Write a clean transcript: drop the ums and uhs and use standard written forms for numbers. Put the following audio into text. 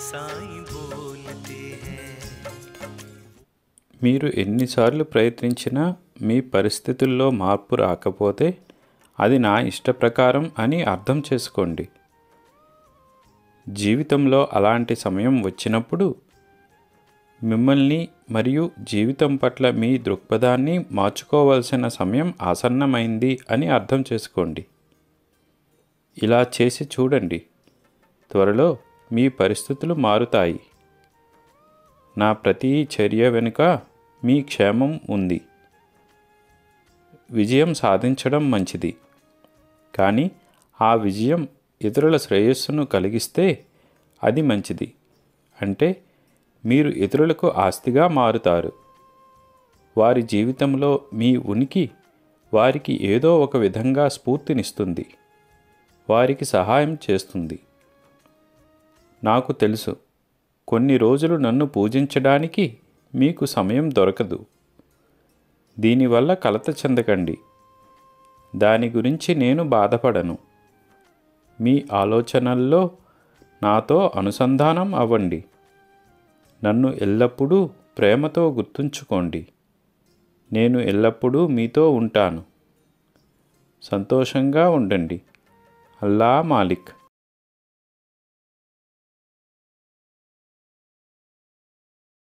साईं बोलते हैं। మీరు ఎన్నిసార్లు ప్రయత్నించినా మీ పరిస్థితుల్లో మార్పు రాకపోతే అది నా ఇష్ట ప్రకారం అని అర్థం చేసుకోండి. జీవితంలో అలాంటి సమయం వచ్చినప్పుడు మిమ్మల్ని మరియు జీవితం పట్ల మీ దృక్పథాన్ని మార్చుకోవాల్సిన సమయం ఆసన్నమైంది అని అర్థం చేసుకోండి. ఇలా చేసి చూడండి, త్వరలో మీ పరిస్థితులు మారుతాయి. నా ప్రతి చర్య వెనుక మీ క్షేమం ఉంది. విజయం సాధించడం మంచిది, కానీ ఆ విజయం ఇతరుల శ్రేయస్సును కలిగిస్తే అది మంచిది. అంటే మీరు ఇతరులకు ఆస్తిగా మారుతారు. వారి జీవితంలో మీ ఉనికి వారికి ఏదో ఒక విధంగా స్ఫూర్తినిస్తుంది, వారికి సహాయం చేస్తుంది. నాకు తెలుసు, కొన్ని రోజులు నన్ను పూజించడానికి మీకు సమయం దొరకదు. దీనివల్ల కలత చెందకండి. దాని గురించి నేను బాధపడను. మీ ఆలోచనల్లో నాతో అనుసంధానం అవ్వండి. నన్ను ఎల్లప్పుడూ ప్రేమతో గుర్తుంచుకోండి. నేను ఎల్లప్పుడూ మీతో ఉంటాను. సంతోషంగా ఉండండి. అల్లా మాలిక్.